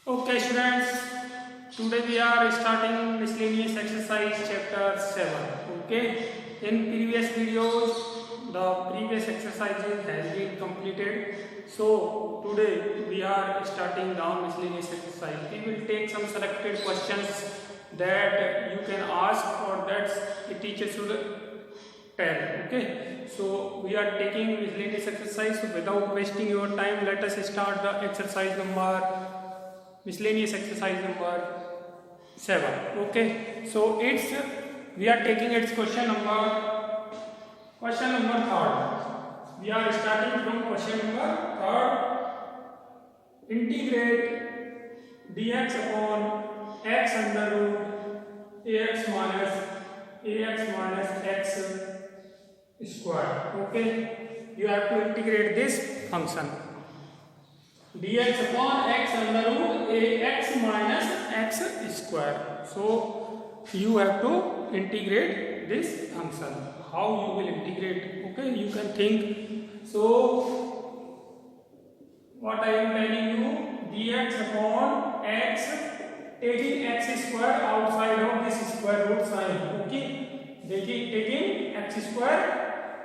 Okay, students. Today we are starting miscellaneous exercise chapter 7. Okay. In previous videos, the previous exercises has been completed. So today we are starting down miscellaneous exercise. We will take some selected questions that you can ask or that the teacher should tell. Okay. So we are taking miscellaneous exercise. So without wasting your time, let us start the exercise number. Miscellaneous exercise number 7. Okay, so it's we are taking its question number 3rd. We are starting from question number 3rd. Integrate dx upon x under root ax minus x square. Okay, you have to integrate this function dx upon x under root ax minus x square. So you have to integrate this function. How you will integrate? Okay, you can think. So what I am telling you, dx upon x, taking x square outside of this square root sign. Okay, taking x square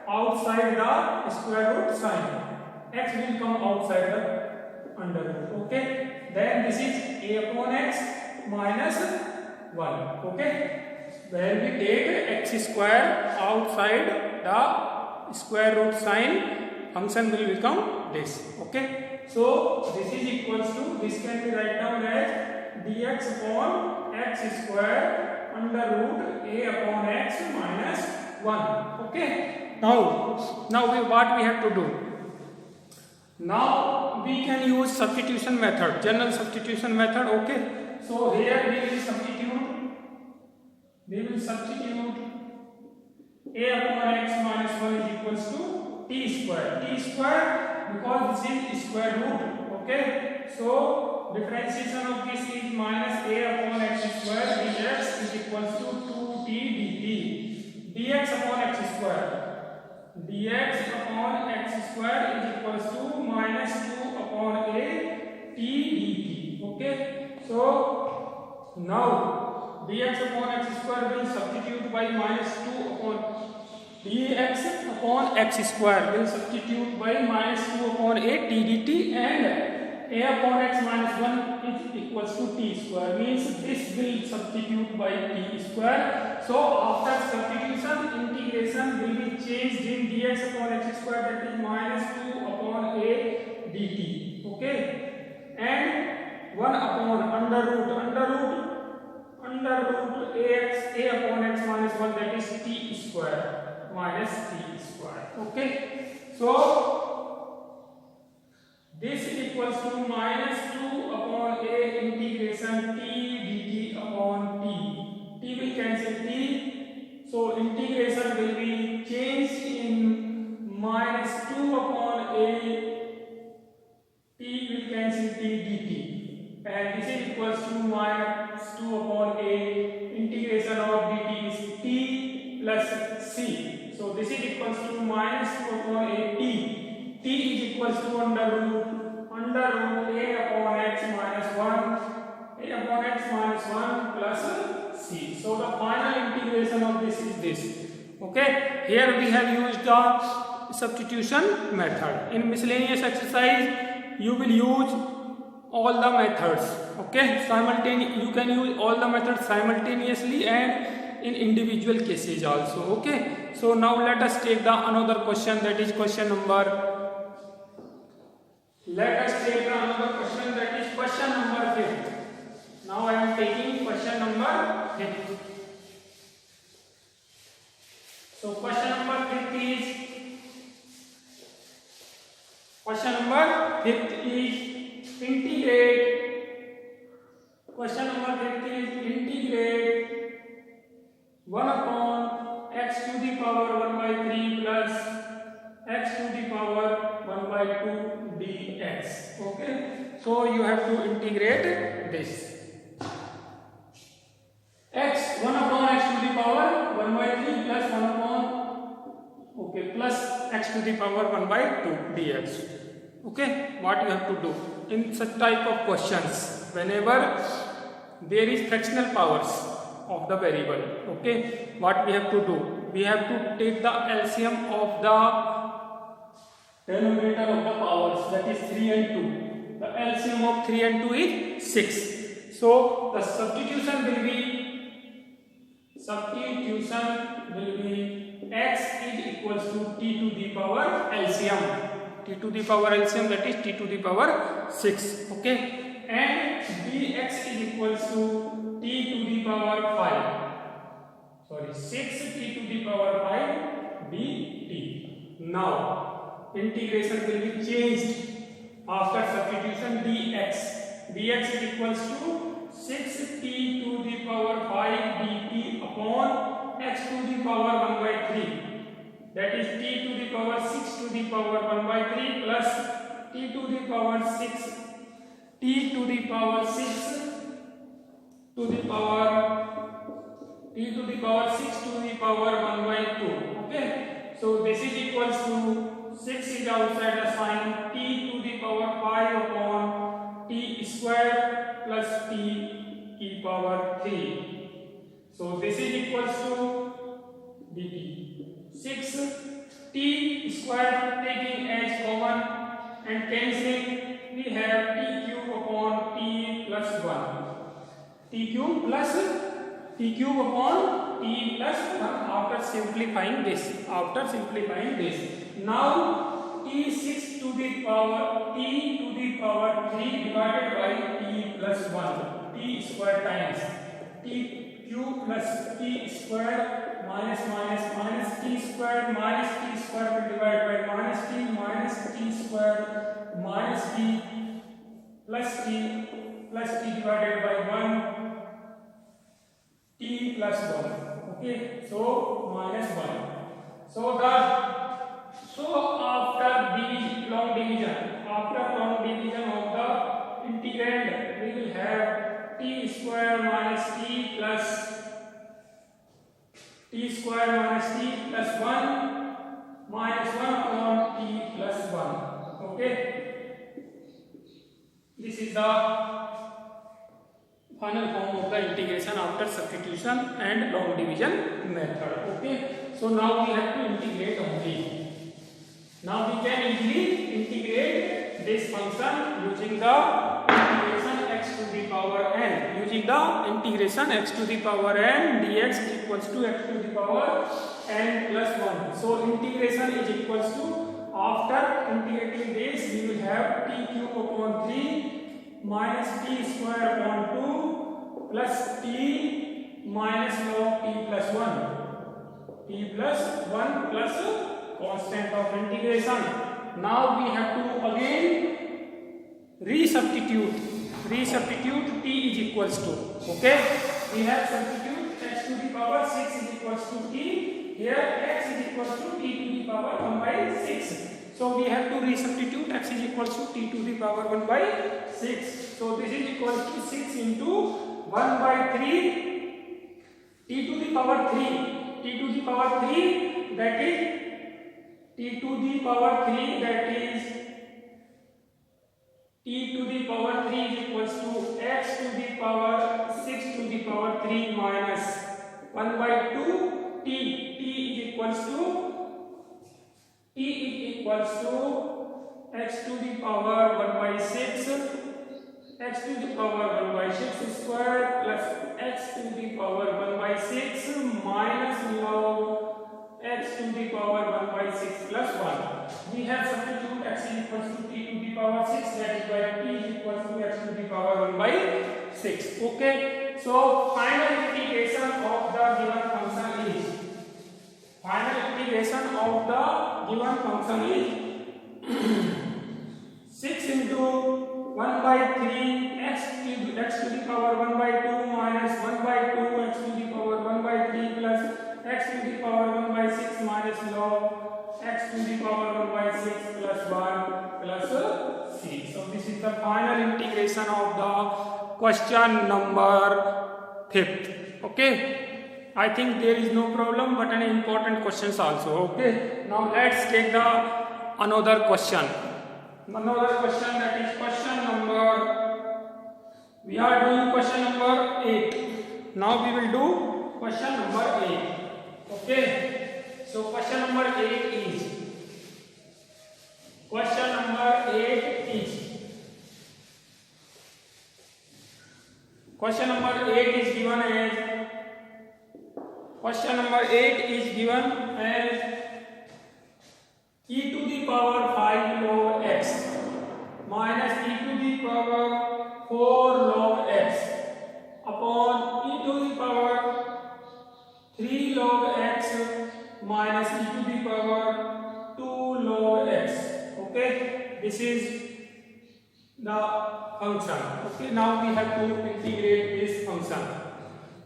outside the square root sign. X will come outside the under root. Okay, then this is a upon x minus 1. Okay, when we take x square outside the square root sign, function will become this. Okay, so this is equals to, this can be write down as dx upon x square under root a upon x minus 1. Okay, now what we have to do? Now we can use substitution method, general substitution method. Okay, so here we will substitute a upon x minus 1 is equals to t square because this is square root. Okay, so differentiation of this is minus a upon x square dx is equals to 2t dt. Dx upon x square is equals to minus 2 upon a t dt. Okay, so now dx upon x square will substitute by minus 2 upon dx upon x square will substitute by minus 2 upon a t dt, and a upon x minus 1 is equals to t square, means this will substitute by t square. So after substitution, integration will be changed in dx upon x square, that is minus 2 upon a dt. Okay, and 1 upon under root a upon x minus 1, that is t square minus t square. Okay, so this is equals to minus 2 upon a integration t dt upon t. T will cancel t, so integration will be changed in minus 2 upon a, t will cancel t dt, and this is equals to minus 2 upon a integration of dt is t plus c. So this is equals to minus 2 upon a t. T is equals to under root a upon x minus 1 plus c. So the final integration of this is this. Okay, here we have used the substitution method. In miscellaneous exercise, you will use all the methods. Okay, you can use all the methods simultaneously and in individual cases also. Okay, so now let us take the another question, that is question number. Let us take another question, that is question number 5th. Now I am taking question number 5th. So question number 5th is integrate. Question number 5th is integrate 1 upon x to the power 1 by 3 plus x to the power 1 by 2 dx. Okay, so you have to integrate this. X 1 upon x to the power 1 by 3 plus 1 upon plus x to the power 1 by 2 dx. Okay, what you have to do in such type of questions, whenever there is fractional powers of the variable, okay, what we have to do, we have to take the LCM of the denominator of the powers, that is 3 and 2. The LCM of 3 and 2 is 6. So the substitution will be x is equals to t to the power LCM. T to the power LCM, that is t to the power 6. Okay, and dx is equals to t to the power 5. Sorry, 6t to the power 5 dt. Now integration will be changed after substitution. dx is equals to 6t to the power 5 dt upon x to the power 1 by 3. That is t to the power 6 to the power 1 by 3 plus t to the power 6 to the power 6 to the power 6 to the power 1 by 2. Okay, so this is equals to 6 is outside the sign, t to the power 5 upon t square plus t e power 3. So this is equals to dt. 6 t square taking as common and cancelling, we have t cube upon t plus 1. t cube upon t plus 1 after simplifying this. Now t6 to the power 3 divided by t plus 1, t square times t cube plus t square minus t square minus t square will divide by minus t square minus t plus t divided by 1 t plus 1. Okay, so minus 1. So after the long division of the integrand, we will have t square minus t plus 1 minus 1 upon t plus 1. Okay, this is the final form of the integration after substitution and long division method. Okay, so now we have to integrate only. Now we can easily integrate this function using the integration x to the power n. X to the power n dx equals to x to the power n plus 1. So integration is equals to, after integrating this, we will have t cube upon 3 minus t square upon 2 plus t minus log t plus 1 plus constant of integration. Now we have to again resubstitute t is equals to, okay, we have substitute x to the power 6 is equals to t, here x is equals to t to the power 1 by 6. So we have to resubstitute x is equals to t to the power 1 by 6. So this is equals to 6 into 1 by 3 t to the power 3, that is t to the power 3, that is t to the power 3 is equals to x to the power 6 to the power 3 minus 1 by 2 t is equals to x to the power 1 by 6 square plus x to the power 1 by 6 minus log x to the power 1 by 6 plus 1. We have substitute x is equals to t to the power 6, that is why t is equals to x to the power 1 by 6. Okay, so final integration of the given function is 6 into 1 by 3 x to the power 1 by 2 minus 1 by 2 x to the power 1 by 3 plus x to the power 1 by 6 minus log x to the power 1 by 6 plus 1 plus c. So this is the final integration of the question number 5th. Okay, I think there is no problem, but an important questions also. Okay, now let's take the another question. another question, that is question number, we are doing question number 8. Now we will do question number 8. Okay, so question number 8 is question number 8 is question number 8 is given as question number 8 is given as e to the power 5 log x minus e to the power 4 log x upon e to the power 3 log x minus e to the power 2 log x. Okay, this is the function. Okay, now we have to integrate this function.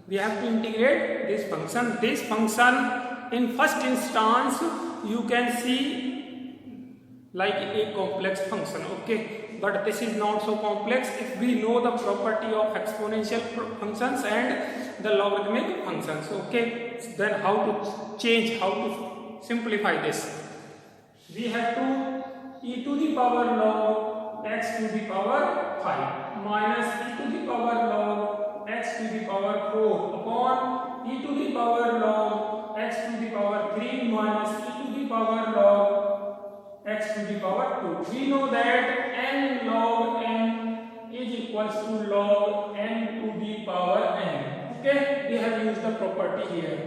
We have to integrate this function. This function in first instance you can see like a complex function. Okay, but this is not so complex if we know the property of exponential functions and the logarithmic functions. Okay, then how to change, how to simplify this? We have to e to the power log x to the power 5 minus e to the power log x to the power 4 upon e to the power log x to the power 3 minus e to the power log x to the power 2. We know that n log n is equals to log n to the power n. Okay, we have used the property here.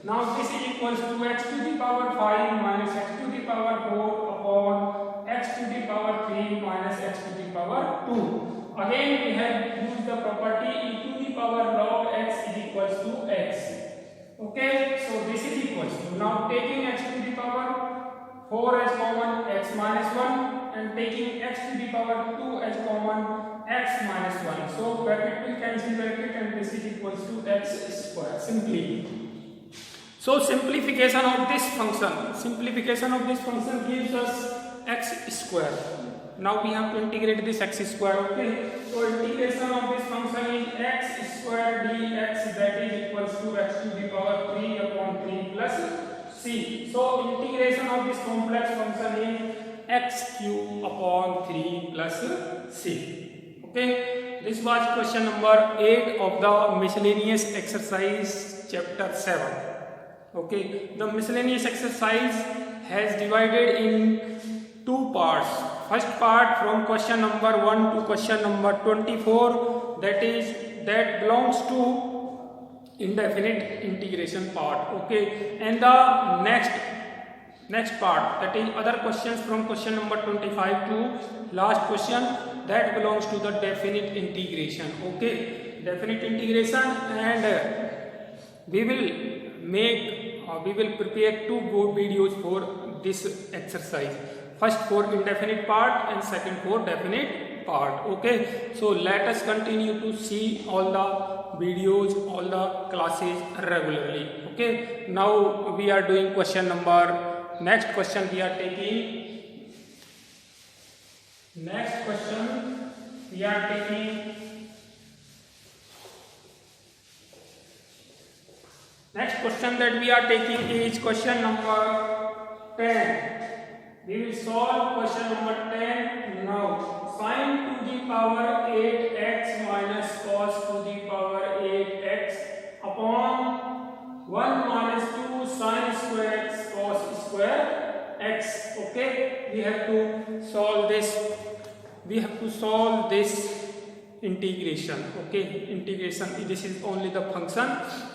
Now this is equals to x to the power 5 minus x to the power 4 upon x to the power 3 minus x to the power 2. Again we have used the property e to the power log x is equals to x. Okay, so this is equals to, now taking x to the power 4 as common, x minus 1, and taking x to the power 2 as common, x minus 1. So bracket will cancel bracket and this is equals to x square simply. So simplification of this function gives us x square. Now we have to integrate this x square. Okay, so integration of this function is x square dx, that is equals to x to the power 3 upon 3 plus c. So integration of this complex function is x cube upon 3 plus c. Okay, this was question number 8 of the miscellaneous exercise chapter 7. Okay, the miscellaneous exercise has divided in 2 parts. First part from question number 1 to question number 24, that belongs to indefinite integration part. Okay, and the next part, that is other questions from question number 25 to last question, that belongs to the definite integration. Okay, definite integration, and we will prepare 2 videos for this exercise. First for indefinite part and second for definite part. Okay, so let us continue to see all the videos, all the classes regularly. Okay, now we are doing next question we are taking next question that we are taking is question number 10. We will solve question number 10 now. Sin to the power 8x minus cos to the power 8x upon 1 minus 2 sin square x cos square x. Okay, we have to solve this integration. Okay, integration, this is only the function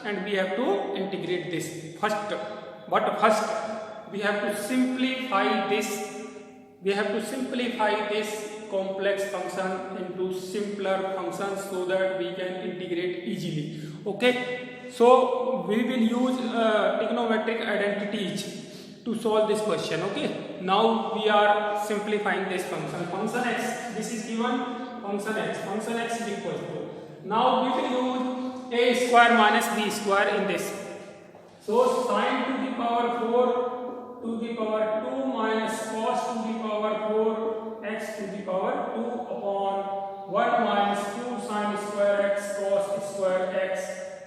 and we have to integrate this first. But first we have to simplify this complex function into simpler functions so that we can integrate easily. Okay, so we will use trigonometric identities to solve this question. Okay, now we are simplifying this function x. This is given function x is equal to, now we will use a square minus b square in this. So sin to the power 4 to the power 2 minus cos to the power 4 x to the power 2 upon 1 minus 2 sin square x cos square x.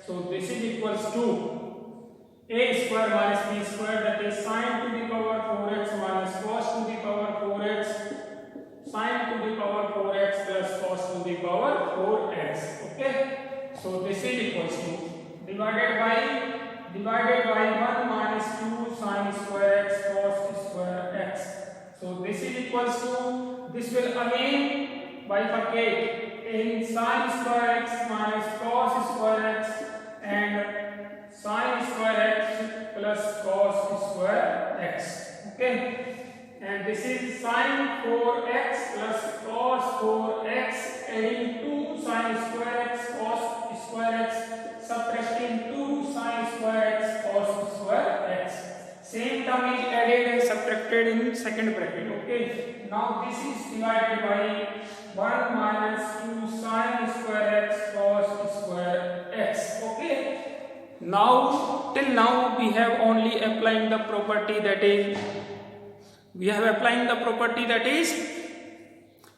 So this is equals to a square minus b square, that is sin to the power 4x minus cos to the power 4x sin to the power 4x plus cos to the power 4x. Okay, so this is equals to divided by 1 minus 2 sin square x cos square x. So this is equals to, this will again bifurcate in sin square x minus cos square x and sin square x plus cos square x. Okay, and this is sin 4x plus cos 4x adding 2 sin square x cos square x subtracting 2 sin square x cos square x. Same term is added and subtracted in second bracket. Okay, now this is divided by 1 minus 2 sin square x cos square x. Okay, now till now we have only applying the property that is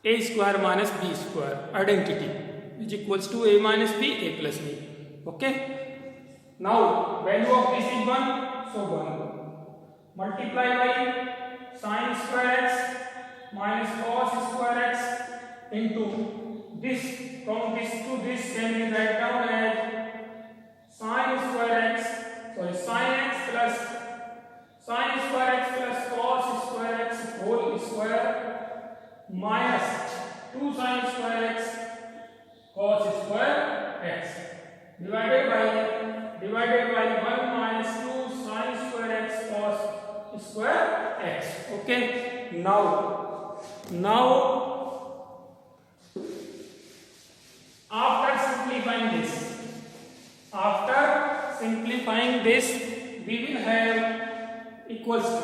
a square minus b square identity which equals to a minus b a plus b. Okay, now value of this is 1, so 1 multiply by sin square x minus cos square x into this, from this to this can be write down as sin square x plus cos square x whole square minus 2 sin square x cos square x divided by 1 minus 2 sin square x cos square x. Okay, now after simplifying this we will have equals to,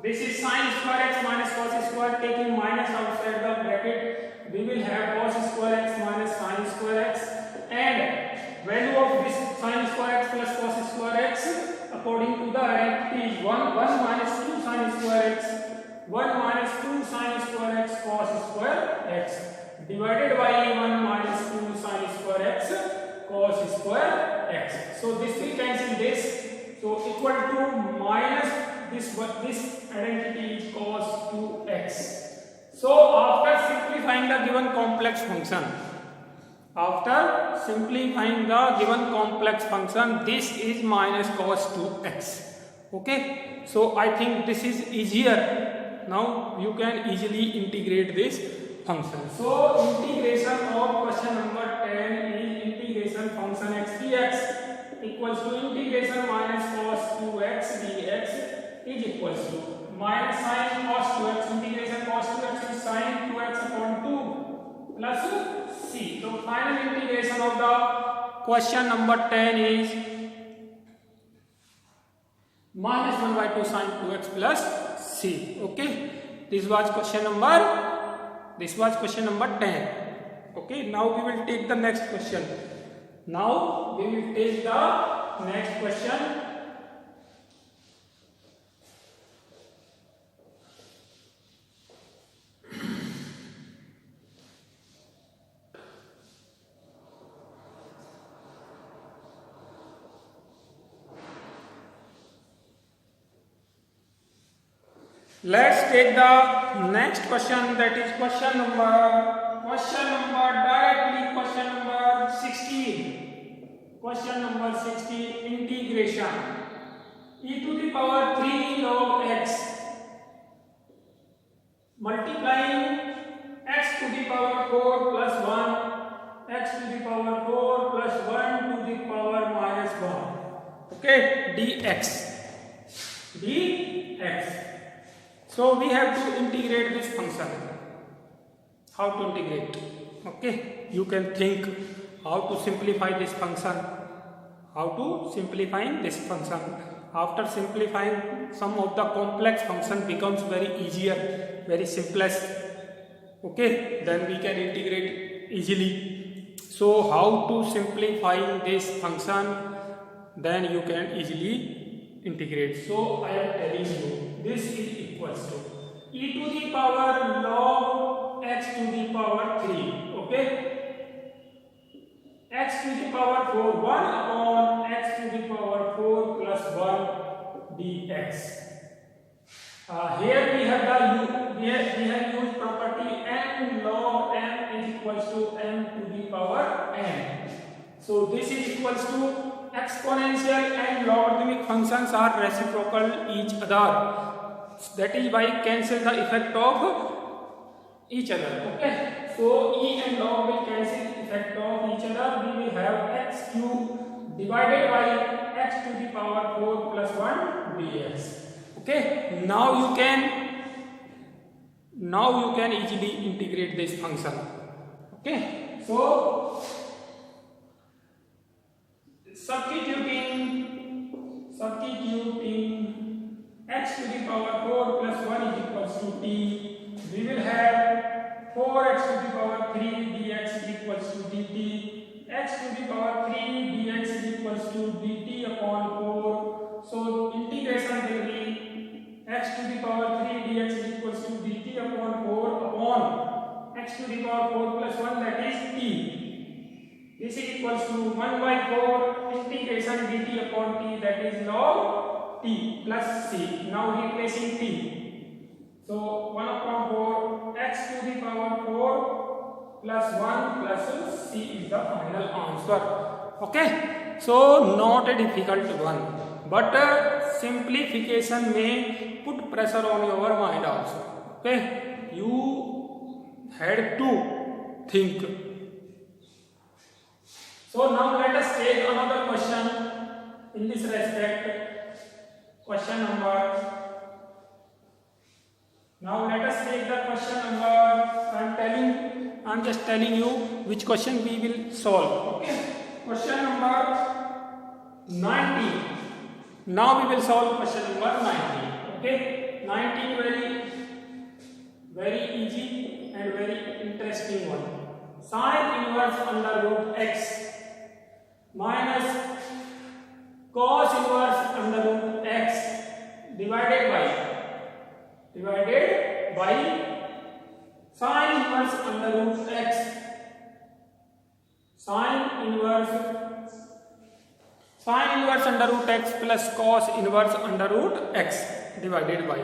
this is sin square x minus cos square, taking minus outside the bracket we will have cos square x minus sin square x, and value of this sin square x plus cos square x according to the identity is 1 minus 2 sin square x 1 minus 2 sin square x cos square x divided by 1 minus 2 sin square x cos square x. So this will cancel this, so equal to minus this identity is cos 2x. So after simplifying the given complex function, this is minus cos 2x. Okay, so I think this is easier. Now you can easily integrate this function. So integration of question number 10 is integration function x dx equals to integration minus cos 2x dx is equals to minus sin cos 2x integration cos 2x is sin 2x upon 2 plus c. So final integration of the question number 10 is minus 1 by 2 sin 2x plus c. Okay, this was question number 10. Okay, now we will take the next question. Let's take the next question, that is question number 16. Question number 16, integration e to the power 3 log x multiplying x to the power 4 plus 1 x to the power 4 plus 1 to the power minus 1. Okay, dx. So we have to integrate this function. How to integrate? Okay, you can think how to simplify this function. After simplifying, some of the complex function becomes very easier, very simplest. Okay, then we can integrate easily. So how to simplify this function, then you can easily integrate. So I am telling you, this is equals to e to the power log x to the power 3. Okay, x to the power 4 1 upon x to the power 4 plus 1 dx. Here we have we have used property n log m is equals to m to the power n. So this is equals to exponential and logarithmic functions are reciprocal each other. That is why cancel the effect of each other. Okay. So e and log will cancel effect of each other. We will have x cube divided by x to the power 4 plus 1 dx. Okay. Now you can easily integrate this function. Okay. So substituting x to the power 4 plus 1 is equals to t. We will have 4x to the power 3 dx is equals to dt. X to the power 3 dx is equals to dt upon 4. So integration will be x to the power 3 dx is equals to dt upon 4 upon x to the power 4 plus 1, that is t. This is equals to 1 by 4 integration dt upon t, that is log t plus c. Now replacing t. So 1 upon 4 x to the power 4 plus 1 plus c is the final answer. Okay. So not a difficult one, but simplification may put pressure on your mind also. Okay. You had to think. So now let us take another question in this respect. Question number. Now let us take the question number. I am just telling you which question we will solve. Okay. Question number 19. Now we will solve question number 19. Okay. 19 very easy and very interesting one. Sin inverse under root x minus cos inverse under root x divided by sin inverse under root x. Sin inverse under root x plus cos inverse under root x divided by.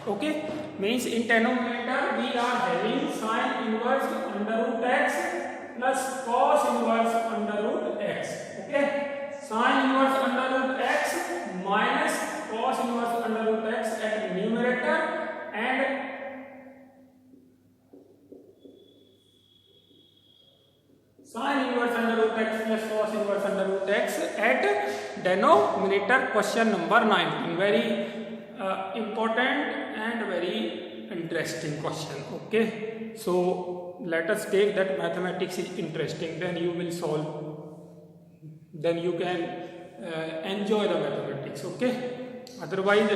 Okay. Means in denominator we are having sin inverse under root x plus cos inverse under root x. Okay. Sin inverse under root x minus cos inverse under root x at numerator and sin inverse under root x plus cos inverse under root x at denominator. Question number 19. Very important and very interesting question. Okay. So let us take that mathematics is interesting, then you will solve, then you can enjoy the mathematics. Okay. Otherwise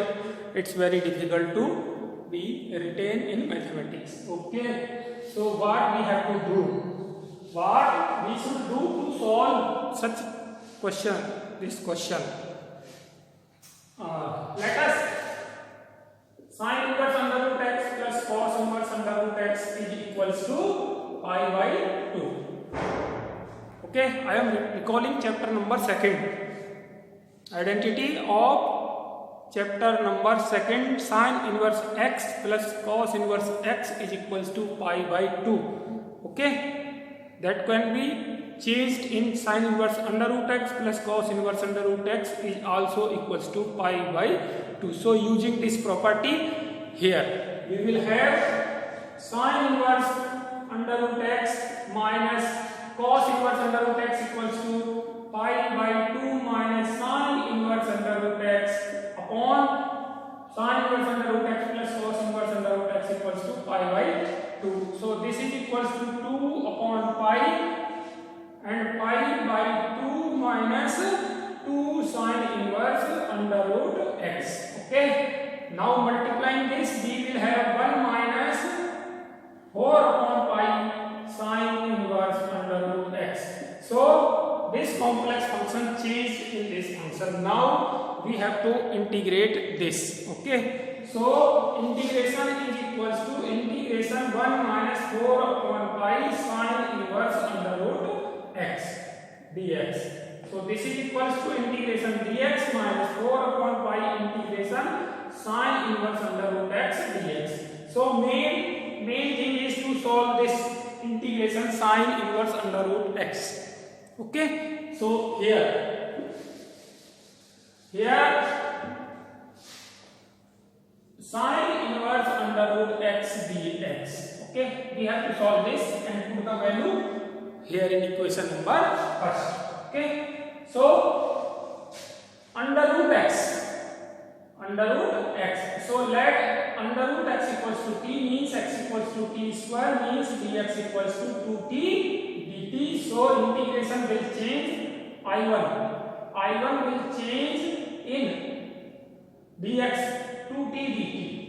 it's very difficult to be retained in mathematics. Okay. So what we have to do, what we should do to solve such question, this question, let us sin inverse under root x plus cos inverse under root x is equals to pi by 2. Okay. I am recalling chapter number 2nd, identity of chapter number 2nd, sin inverse x plus cos inverse x is equals to pi by 2. Okay. That can be changed in sin inverse under root x plus cos inverse under root x is also equals to pi by 2. So using this property here, we will have sin inverse under root x minus cos inverse under root x equals to pi by 2 minus sin inverse under root x upon sin inverse under root x plus cos inverse under root x equals to pi by 2. So this is equals to 2 upon pi and pi by 2 minus 2 sin inverse under root x. Okay. Now multiplying this, we will have 1 minus 4 upon pi sin inverse under root x. So this complex function changed in this function. Now we have to integrate this. Okay. So integration is equals to integration 1 minus 4 upon pi sin inverse under root x dx. So this is equals to integration dx minus 4 upon pi integration sine inverse under root x dx. So main thing is to solve this integration sine inverse under root x. Okay, so here sine inverse under root x dx. Okay, we have to solve this and put the value here in equation number first. Okay, so under root x. So let under root x equals to t means x equals to t square means dx equals to 2t dt. So integration will change I1 will change in dx 2t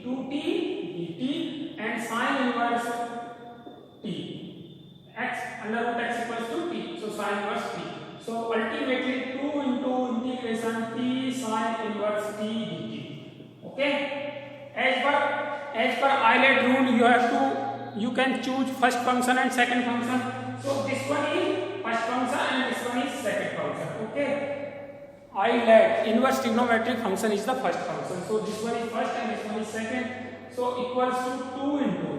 dt and sine inverse t x under root x equals to t. So sine inverse t. So ultimately 2 into integration t sine inverse t dt. Okay, as per Euler rule you can choose first function and second function. So this one is first function and this one is second function. Okay, Euler inverse trigonometric function is the first function. So this one is first and this one is second. So equals to 2 into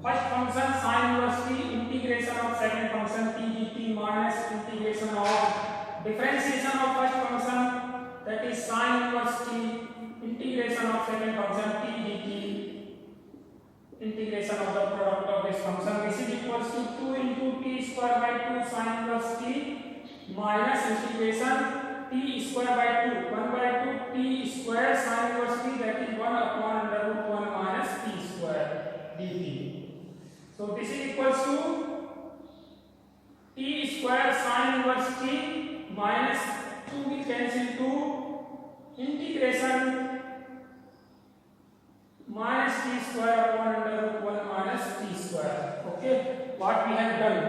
first function sine inverse t integration of second function t dt minus integration of differentiation of first function, that is sine inverse t integration of second function t dt integration of the product of this function. This is equals to 2 into t square by 2 sine inverse t minus integration t square by 2 1 by 2 t square sine inverse t, that is 1 upon under root 1 minus t square dt. So this is equals to t square sine inverse t minus 2 will cancel to integration minus t square upon under root 1 minus t square. Okay, what we have done,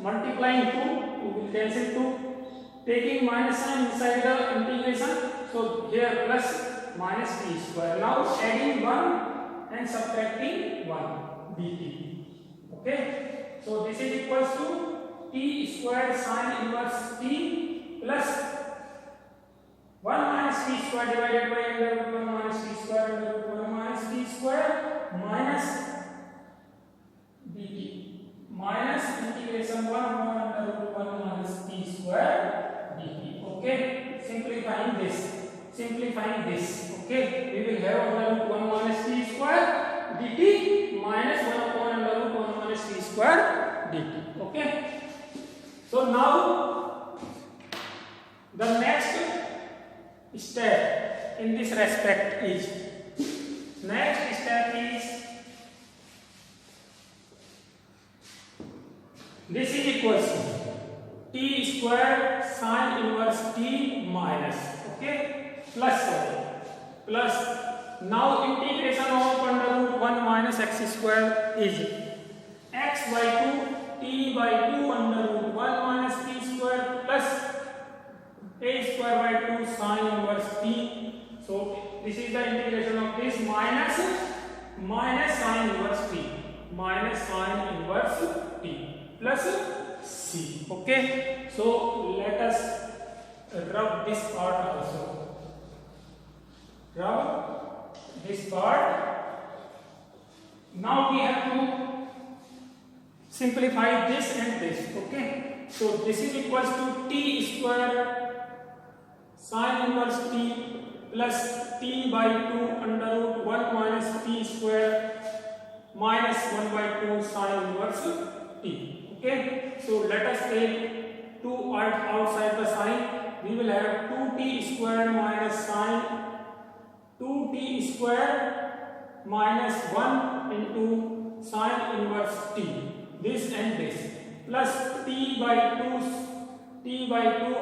multiplying 2 will cancel 2, taking minus sign inside the integration, so here plus minus t square. Now adding 1 and subtracting 1 dt. Okay, so this is equals to t square sine inverse t plus 1 minus t square divided by under root 1 minus t square under root 1 minus t square minus dt minus integration 1 upon under root 1 minus t square dt. Okay, simplifying this. Okay, we will have under root 1 minus t square dt minus 1 upon under root 1 minus t square dt. Okay, so now the next step in this respect is this is equals to t square sine inverse t minus, okay, plus now integration of under root 1 minus x square is x by 2 t by 2 under root 1 minus t square plus a square by 2 sine inverse t. So this is the integration of this minus sine inverse t plus c. Okay, so let us rub this part also. Now we have to simplify this and this. Okay, so this is equals to t square sine inverse t plus t by 2 under root 1 minus t square minus 1 by 2 sine inverse t. Okay, so let us take 2 outside the sign. We will have 2t square minus sine 2t square minus 1 into sine inverse t, this and this, plus t by 2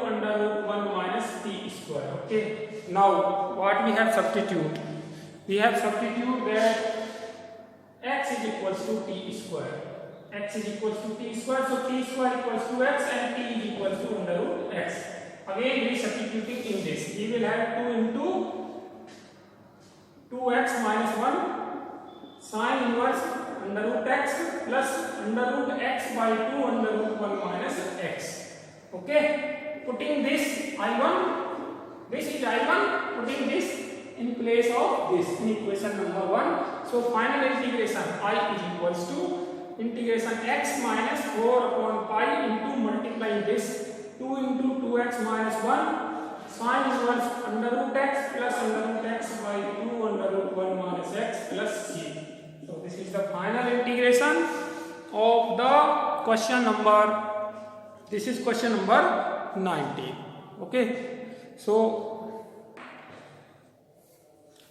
under root 1 minus t square. Okay, now what we have substitute? We have substitute that x is equals to t square. So t square equals to x and t is equals to under root x. Again we substituting in this. We will have 2 into 2x minus 1 sine inverse under root x plus under root x by 2 under root 1 minus x. Okay, putting this I1, this is I1, putting this in place of this in equation number 1. So final integration I is equals to integration x minus 4 upon pi into multiplying this 2 into 2x minus 1 sin inverse under root x plus under root x by 2 under root 1 minus x plus c. So this is the final integration of the question number. This is question number 19. Okay. So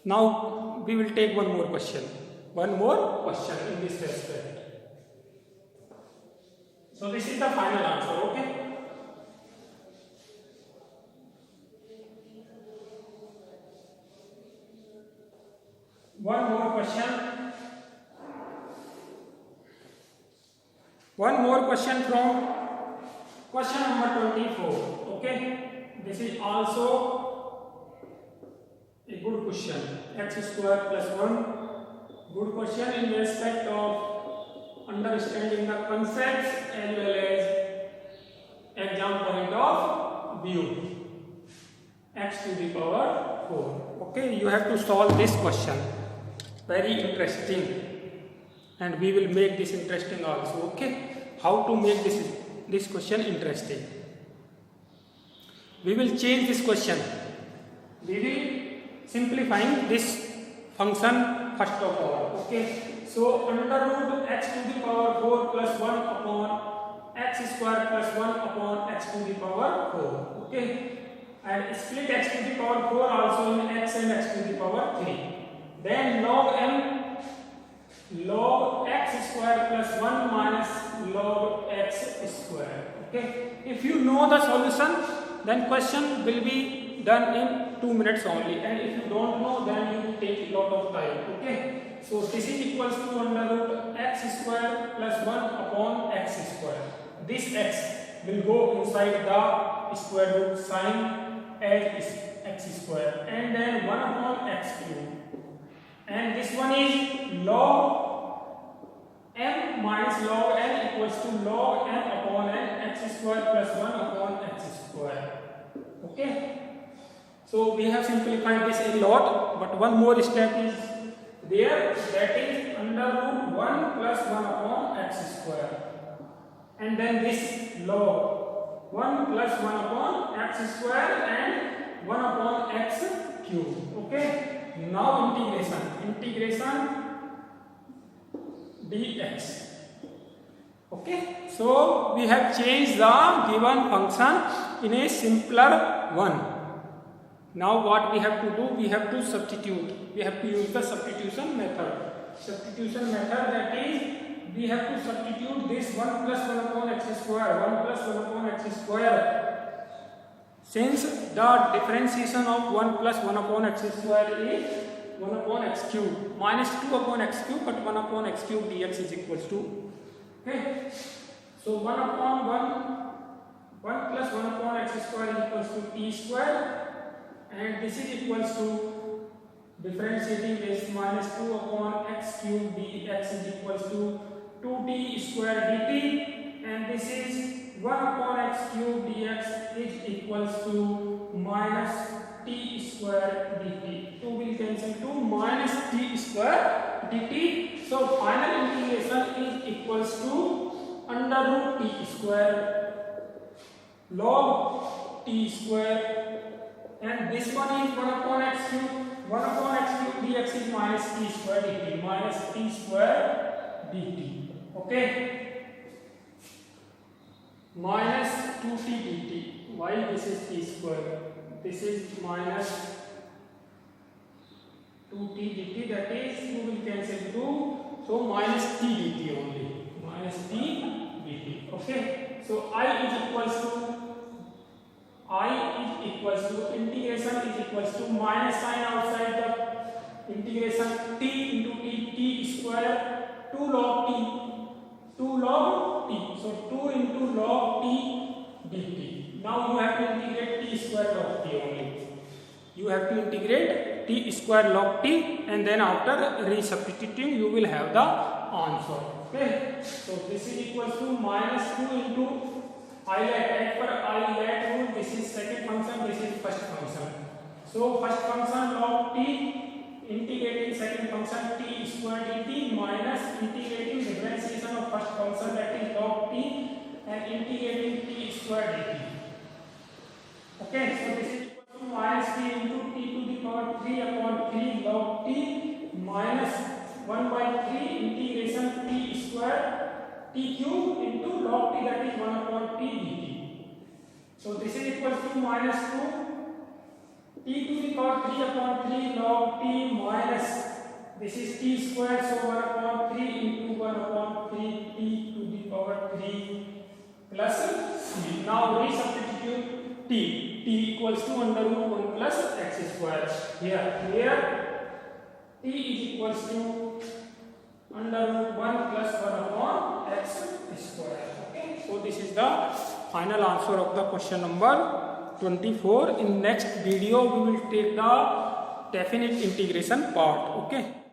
now we will take one more question. One more question in this respect. So this is the final answer. Okay. One more question. One more question from question number 24. Okay. This is also a good question. X square plus 1. Good question in respect of understanding the concepts as well as exam point of view. X to the power 4. Okay. You have to solve this question. Very interesting. And we will make this interesting also. Okay. How to make this question interesting? We will change this question. We will simplifying this function first of all. Okay. So under root x to the power 4 plus 1 upon x square plus 1 upon x to the power 4. Okay. And split x to the power 4 also in x and x to the power 3. Then log m log x square plus 1 minus log x square. Okay. If you know the solution, then question will be done in 2 minutes only. And if you don't know, then you will take a lot of time. Okay. So this is equals to under root x square plus 1 upon x square. This x will go inside the square root sign as x square. And then 1 upon x cube. And this one is log m minus log n equals to log m upon n x square plus 1 upon x square. Okay. So we have simplified this a lot, but one more step is there, that is under root 1 plus 1 upon x square. And then this log 1 plus 1 upon x square and 1 upon x cube. Okay. Now integration dx. Okay. So we have changed the given function in a simpler one. Now what we have to do? We have to substitute. We have to use the substitution method. Substitution method, that is, we have to substitute this 1 plus 1 upon x square, 1 plus 1 upon x square. Since the differentiation of 1 plus 1 upon x square is 1 upon x cube minus 2 upon x cube, but 1 upon x cube dx is equals to. Okay. So 1 upon 1 plus 1 upon x square is equals to t square. And this is equals to differentiating this minus 2 upon x cube dx is equals to 2t square dt, and this is 1 upon x cube dx is equals to minus t square dt. 2 will cancel to minus t square dt. So final integration is equals to under root t square log t square. And this one is 1 upon x cube. 1 upon x cube dx is minus t square dt. Minus t square dt. Okay. Minus 2t dt. Why this is t square? This is minus 2t dt. That is 2 will cancel 2. So minus t dt only. Minus t dt. Okay. So I is equals to integration is equals to minus sign outside the integration t into t square 2 log t. So 2 into log t dt. Now you have to integrate t square log t only. You have to integrate t square log t, and then after resubstituting you will have the answer. Okay. So this is equals to minus 2 into I let rule. This is second function, this is first function. So first function log t integrating second function t square dt minus integrating differentiation of first function that is log t and integrating t square dt. Okay, so this is equal to minus t into t to the power 3 upon 3 log t minus 1 by 3 integration t square t cube into log t that is 1 upon t dt. So this is equal to minus 2 t to the power 3 upon 3 log t minus this is t square, so 1 upon 3 into 1 upon 3 t to the power 3 plus c. Now resubstitute t equals to under root 1 plus x square. Here t is equals to under root 1 plus 1 upon x square. Okay, so this is the final answer of the question number 24. In next video we will take the definite integration part. Okay.